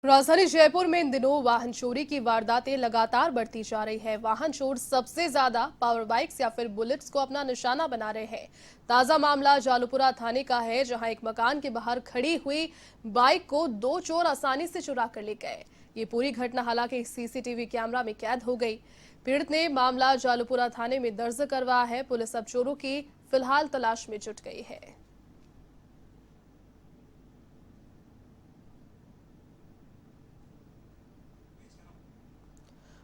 राजधानी जयपुर में इन दिनों वाहन चोरी की वारदातें लगातार बढ़ती जा रही है। वाहन चोर सबसे ज्यादा पावर बाइक्स या फिर बुलेट्स को अपना निशाना बना रहे हैं। ताजा मामला जालूपुरा थाने का है, जहां एक मकान के बाहर खड़ी हुई बाइक को दो चोर आसानी से चुरा कर ले गए। ये पूरी घटना हालांकि सीसीटीवी कैमरा में कैद हो गई। पीड़ित ने मामला जालूपुरा थाने में दर्ज करवाया है। पुलिस अब चोरों की फिलहाल तलाश में जुट गई है।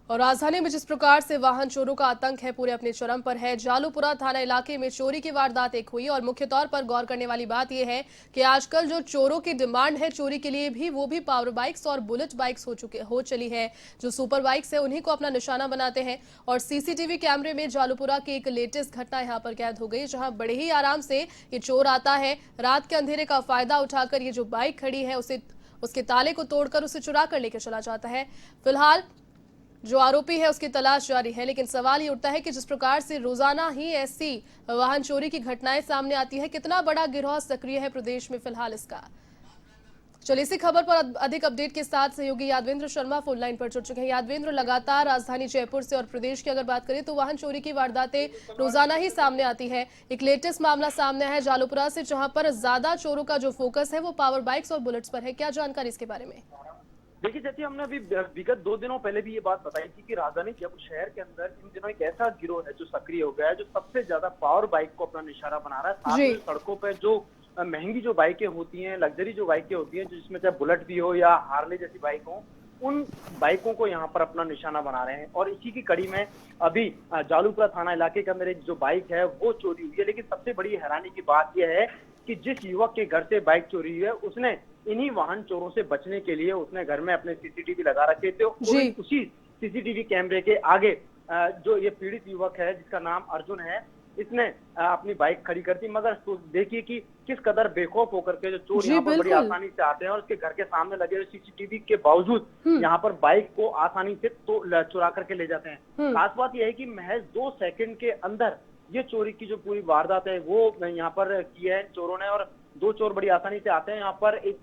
और राजधानी में जिस प्रकार से वाहन चोरों का आतंक है पूरे अपने चरम पर है। जालूपुरा थाना इलाके में चोरी की वारदात एक हुई और मुख्य तौर पर गौर करने वाली बात यह है कि आजकल जो चोरों की डिमांड है चोरी के लिए भी, वो भी पावर बाइक्स और बुलेट बाइक्स हो चली है। जो सुपर बाइक्स है उन्हीं को अपना निशाना बनाते हैं। और सीसीटीवी कैमरे में जालूपुरा की एक लेटेस्ट घटना यहाँ पर कैद हो गई, जहां बड़े ही आराम से ये चोर आता है। रात के अंधेरे का फायदा उठाकर ये जो बाइक खड़ी है उसके ताले को तोड़कर उसे चुरा कर लेकर चला जाता है। फिलहाल जो आरोपी है उसकी तलाश जारी है, लेकिन सवाल ये उठता है कि जिस प्रकार से रोजाना ही ऐसी वाहन चोरी की घटनाएं सामने आती है, कितना बड़ा गिरोह सक्रिय है प्रदेश में फिलहाल इसका। चलिए इसी खबर पर अधिक अपडेट के साथ सहयोगी यादवेंद्र शर्मा फोन लाइन पर जुड़ चुके हैं। यादवेंद्र, लगातार राजधानी जयपुर से और प्रदेश की अगर बात करें तो वाहन चोरी की वारदातें रोजाना ही सामने आती है। एक लेटेस्ट मामला सामने आया है जालूपुरा से, जहां पर ज्यादा चोरों का जो फोकस है वो पावर बाइक्स और बुलेट्स पर है। क्या जानकारी इसके बारे में? देखिए जैसे हमने अभी विगत 2 दिनों पहले भी ये बात बताई थी कि राजधानी जयपुर शहर के अंदर इन दिनों एक ऐसा गिरोह है जो सक्रिय हो गया है, जो सबसे ज्यादा पावर बाइक को अपना निशाना बना रहा है। साथ में सड़कों पर जो महंगी जो बाइकें होती हैं, लग्जरी जो बाइकें होती हैं, जिसमें चाहे बुलेट भी हो या हार्ले जैसी बाइक हो, उन बाइकों को यहाँ पर अपना निशाना बना रहे हैं। और इसी की कड़ी में अभी जालूपुरा थाना इलाके के अंदर एक जो बाइक है वो चोरी हुई है। लेकिन सबसे बड़ी हैरानी की बात यह है कि जिस युवक के घर से बाइक चोरी हुई है, उसने इन्हीं वाहन चोरों से बचने के लिए उसने घर में अपने सीसीटीवी लगा रखे थे। और उसी सीसीटीवी कैमरे के आगे जो ये पीड़ित युवक है जिसका नाम अर्जुन है, इसने अपनी बाइक खड़ी कर दी। मगर देखिए कि किस कदर बेखौफ होकर के जो चोर यहाँ पर बड़ी आसानी से आते हैं और उसके घर के सामने लगे सीसीटीवी के बावजूद यहाँ पर बाइक को आसानी से चुरा करके ले जाते हैं। खास बात यह है कि महज 2 सेकंड के अंदर ये चोरी की जो पूरी वारदात है वो यहाँ पर की है चोरों ने। और 2 चोर बड़ी आसानी से आते हैं। यहाँ पर एक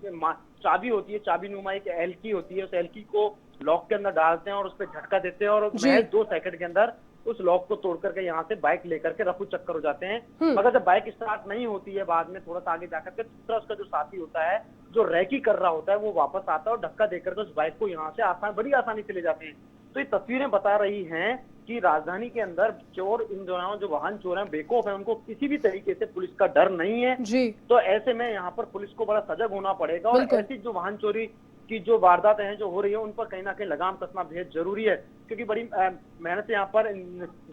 चाबी होती है, चाबी नुमा एक एलकी होती है, उस एलकी को लॉक के अंदर डालते हैं और उस पर झटका देते हैं और महज 2 सेकंड के अंदर उस लॉक को तोड़ करके यहाँ से बाइक लेकर के रफू चक्कर हो जाते हैं। मगर जब बाइक स्टार्ट नहीं होती है, बाद में थोड़ा सा आगे जाकर के दूसरा उसका जो साथी होता है जो रैकी कर रहा होता है, वो वापस आता है और धक्का देकर के उस बाइक को यहाँ से बड़ी आसानी से ले जाते हैं। तो ये तस्वीरें बता रही हैं कि राजधानी के अंदर चोर, इन दौरान जो वाहन चोर हैं बेखौफ है, उनको किसी भी तरीके से पुलिस का डर नहीं है। तो ऐसे में यहाँ पर पुलिस को बड़ा सजग होना पड़ेगा और ऐसी जो वाहन चोरी की जो वारदातें हैं जो हो रही है उन पर कहीं ना कहीं लगाम कसना बेहद जरूरी है। क्योंकि बड़ी मेहनत से यहाँ पर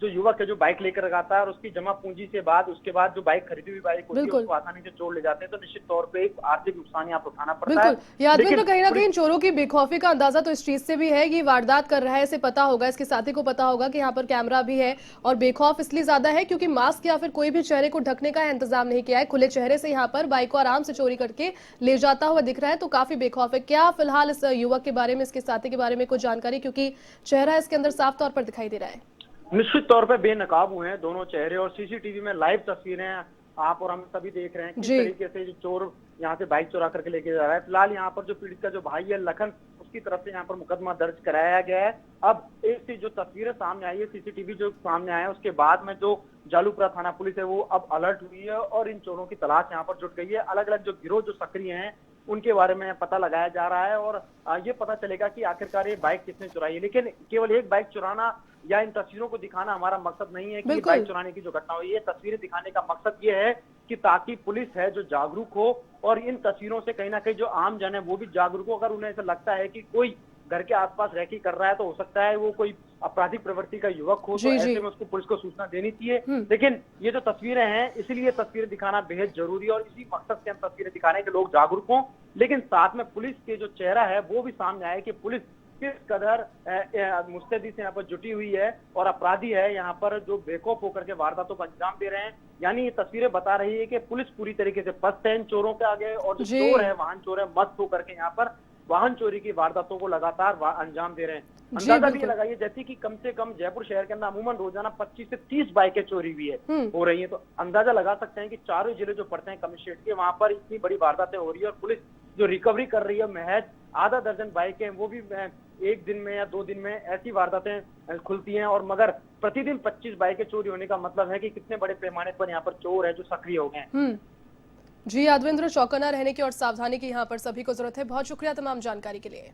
जो युवक है जो बाइक लेकर आता है और उसकी जमा पूंजी से बाद उसके बाद जो बाइक खरीदी हुई बाइक होती है उसको आसानी से चोर ले जाते हैं, तो निश्चित तौर पे एक आर्थिक नुकसान यहाँ पर उठाना पड़ता है। यादवेंद्र, कहीं ना कहीं चोरों की बेखौफी का अंदाजा तो इस चीज से भी है कि वारदात कर रहा है, इसे पता होगा, इसके साथी को पता होगा कि यहाँ पर कैमरा भी है। और बेखौफ इसलिए ज्यादा है क्योंकि मास्क या फिर कोई भी चेहरे को ढकने का इंतजाम नहीं किया है। खुले चेहरे से यहाँ पर बाइक को आराम से चोरी करके ले जाता हुआ दिख रहा है, तो काफी बेखौफ है। क्या फिलहाल इस युवक के बारे में, इसके साथी के बारे में कुछ जानकारी, क्योंकि चेहरा इसके अंदर साफ तौर पर दिखाई दे रहा है? निश्चित तौर पे बेनकाब हुए हैं दोनों चेहरे और सीसीटीवी में लाइव तस्वीरें आप और हम सभी देख रहे हैं किस तरीके से जो चोर यहाँ से बाइक चुरा करके लेके जा रहा है। फिलहाल यहाँ पर जो पीड़ित का जो भाई है लखन, उसकी तरफ से यहाँ पर मुकदमा दर्ज कराया गया है। अब एक जो तस्वीरें सामने आई है, सीसीटीवी जो सामने आया है, उसके बाद में जो जालूपुरा थाना पुलिस है वो अब अलर्ट हुई है और इन चोरों की तलाश यहाँ पर जुट गई है। अलग अलग जो गिरोह जो सक्रिय हैं उनके बारे में पता लगाया जा रहा है और ये पता चलेगा कि आखिरकार ये बाइक किसने चुराई है। लेकिन केवल एक बाइक चुराना या इन तस्वीरों को दिखाना हमारा मकसद नहीं है कि बाइक चुराने की जो घटना हुई है, तस्वीरें दिखाने का मकसद ये है कि ताकि पुलिस है जो जागरूक हो और इन तस्वीरों से कहीं ना कहीं जो आम जन है वो भी जागरूक हो। अगर उन्हें ऐसा लगता है कि कोई घर के आसपास रैकी कर रहा है तो हो सकता है वो कोई आपराधिक प्रवृत्ति का युवक हो, तो ऐसे में उसको पुलिस को सूचना देनी चाहिए। लेकिन ये जो तस्वीरें हैं, इसलिए तस्वीरें दिखाना बेहद जरूरी है और इसी मकसद से हम तस्वीरें दिखाने के लोग जागरूक हों। लेकिन साथ में पुलिस के जो चेहरा है वो भी सामने आए कि पुलिस किस कदर मुस्तैदी से यहाँ पर जुटी हुई है और अपराधी है यहाँ पर जो बेखौफ होकर के वारदातों को अंजाम दे रहे हैं। यानी ये तस्वीरें बता रही है कि पुलिस पूरी तरीके से पस्त है इन चोरों के आगे और जो चोर है, वाहन चोर है, मस्त होकर के यहाँ पर वाहन चोरी की वारदातों को लगातार अंजाम दे रहे हैं। अंदाजा भी लगाइए जैसे कि कम से कम जयपुर शहर के अंदर अमूमन रोजाना 25 से 30 बाइकें चोरी हुई है हो रही है, तो अंदाजा लगा सकते हैं कि चारों जिले जो पड़ते हैं कमिश्नरेट के, वहां पर इतनी बड़ी वारदातें हो रही है और पुलिस जो रिकवरी कर रही है महज आधा दर्जन बाइकें, वो भी एक दिन में या 2 दिन में ऐसी वारदातें खुलती हैं। और मगर प्रतिदिन 25 बाइकें चोरी होने का मतलब है कि कितने बड़े पैमाने पर यहाँ पर चोर है जो सक्रिय हो गए हैं। जी यादवेंद्र, चौकन्ना रहने की और सावधानी की यहाँ पर सभी को जरूरत है। बहुत शुक्रिया तमाम जानकारी के लिए।